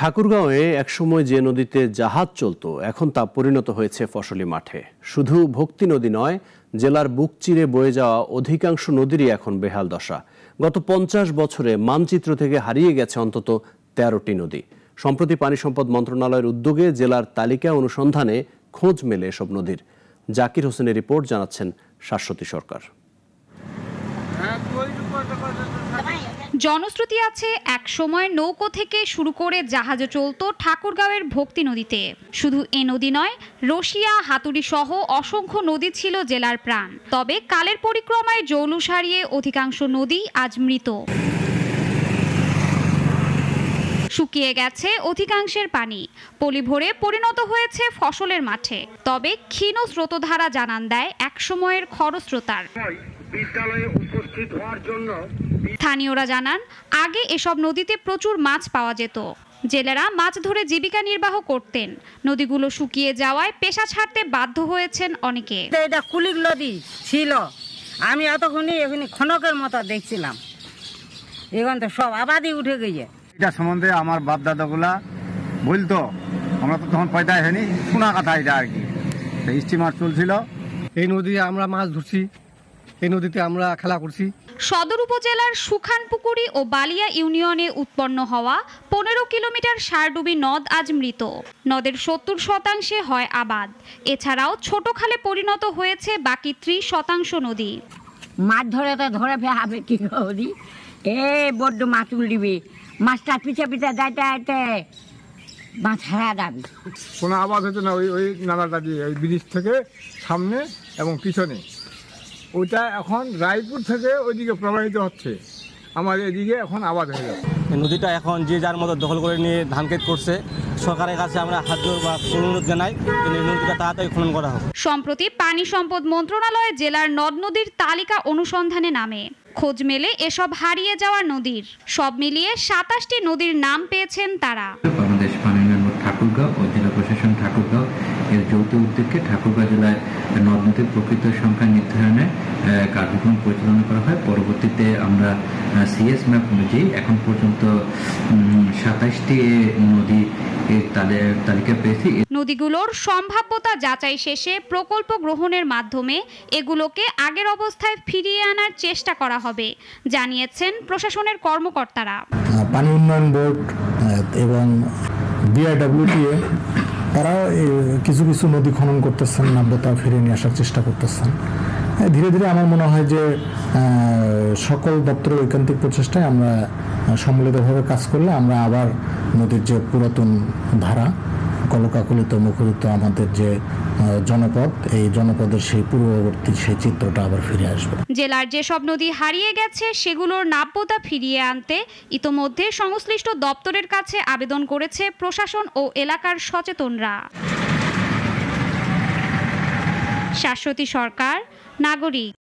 ঠাকুরগাঁওয়ে একসময় যে নদীতে জাহাজ চলত এখন তা পরিণত হয়েছে ফসলি মাঠে। শুধু ভক্তি নদী নয়, জেলার বুক চিরে বয়ে যাওয়া অধিকাংশ নদীরই এখন বেহাল দশা। গত 50 বছরে মানচিত্র থেকে হারিয়ে গেছে অন্তত 13টি নদী। সম্প্রতি পানি সম্পদ মন্ত্রণালয়ের উদ্যোগে জেলার তালিকা অনুসন্ধানে খোঁজ মেলে এসব নদীর। জাকির হোসেনের রিপোর্ট, জানাচ্ছেন শাশ্বতী সরকার। জনশ্রুতি আছে এক সময় নৌকো থেকে শুরু করে জাহাজে চলত ঠাকুরগাঁওয়ের ভক্তি নদীতে। শুধু এ নদী নয়, রশিয়া, হাতুড়ি সহ অসংখ্য নদী ছিল জেলার প্রাণ। তবে কালের পরিক্রমায় জৌলুস হারিয়ে অধিকাংশ নদী আজ মৃত। শুকিয়ে গেছে অধিকাংশের পানি, পলি ভরে পরিণত হয়েছে ফসলের মাঠে। তবে ক্ষীণ স্রোতধারা জানান দেয় এক সময়ের খরস্রোতার। স্থানীয়রা জানান, আগে এসব নদীতে প্রচুর মাছ পাওয়া যেত। জেলেরা মাছ ধরে জীবিকা নির্বাহ করতেন। নদীগুলো শুকিয়ে যাওয়ায় পেশা ছাড়তে বাধ্য হয়েছেন অনেকে। এটা কুলিক নদী ছিল, আমি এতক্ষণই এখানে খনকের মতো দেখছিলাম, এখন তো সব আবাদি উঠে গিয়ে। এটা সম্বন্ধে আমার বাপ দাদাগুলা বলতো, আমরা তো তখন পয়দা হয়নি, শোনা কথা এটা আর কি। স্টিমার চলছিল, এই নদীতে আমরা মাছ ধরছি, এই নদীতে আমরা খেলা করছি। সদর উপজেলার সুখানপুকুরি ও বালিয়া ইউনিয়নে উৎপন্ন হওয়া 15 কিলোমিটার সারডুবি নদ আজ মৃত। নদের 70% হয় আবাদ। এছাড়াও ছোট খালে পরিণত হয়েছে বাকি 30% নদী। মাছ ধরে তো ধরে ফেলাবে কি করি, বড্ড মাছ উল্লিবি, মাছটা পিছে পিছে যাইতে যাইতে মাছ হারা যাবে। কোনো আবাদ হচ্ছে না, ওই নালাটা দিয়ে ওই ব্রিজ থেকে সামনে এবং পিছনে, ওইটা এখন রায়পুর থেকে ওইদিকে প্রবাহিত হচ্ছে, আমাদের এদিকে এখন আবাদ হয়ে যাচ্ছে। নদীটা এখন যে যার মতো দখল করে নিয়ে ধান ক্ষেত করছে। সরকারের কাছে আমরা হাত জোর বা অনুরোধ জানাই, নদীটা তাড়াতাড়ি খনন করা হোক। সম্প্রতি পানি সম্পদ মন্ত্রণালয় জেলার নদ নদীর তালিকা অনুসন্ধানে নামে। খোঁজ মেলে এসব হারিয়ে যাওয়া নদীর। সব মিলিয়ে 27টি নদীর নাম পেয়েছেন তারা। বাংলাদেশ পানি উন্নয়ন বোর্ড ঠাকুরগাঁও ও জেলা প্রশাসন ঠাকুরগাঁও এর যৌথ উদ্যোগে ঠাকুরগাঁও জেলায় নদ নদীর প্রকৃত সংখ্যা নির্ধারণে কার্যক্রম পরিচালনা করা হয়। পরবর্তীতে আমরা সিএস ম্যাপ অনুযায়ী এখন পর্যন্ত 27টি নদী তালিকা পেয়েছি। নদীগুলোর সম্ভাব্যতা যাচাই শেষে প্রকল্প গ্রহণের মাধ্যমে এগুলোকে আগের অবস্থায় ফিরিয়ে আনার চেষ্টা করা হবে, জানিয়েছেন প্রশাসনের কর্মকর্তারা। পানি উন্নয়ন বোর্ড এবং বিআরডব্লিউটিএ তারা কিছু কিছু নদী খনন করতেছেন, নাব্যতা ফিরিয়ে নিয়ে আসার চেষ্টা করতেছেন। ধীরে ধীরে আমার মনে হয় যে সকল দপ্তরের ঐকান্তিক প্রচেষ্টায় আমরা সম্মিলিতভাবে কাজ করলে আমরা আবার নদীর যে পুরাতন ধারা, কলকাকলিত মুখরিত আমাদের যে জনপদ, এই জনপদের সেই পূর্ববর্তী সেই চিত্রটা আবার ফিরে আসবে। জেলার যেসব নদী হারিয়ে গেছে সেগুলোর নাব্যতা ফিরিয়ে আনতে ইতোমধ্যে সংশ্লিষ্ট দপ্তরের কাছে আবেদন করেছে প্রশাসন ও এলাকার সচেতনরা। শাশ্বতী সরকার, নাগরিক।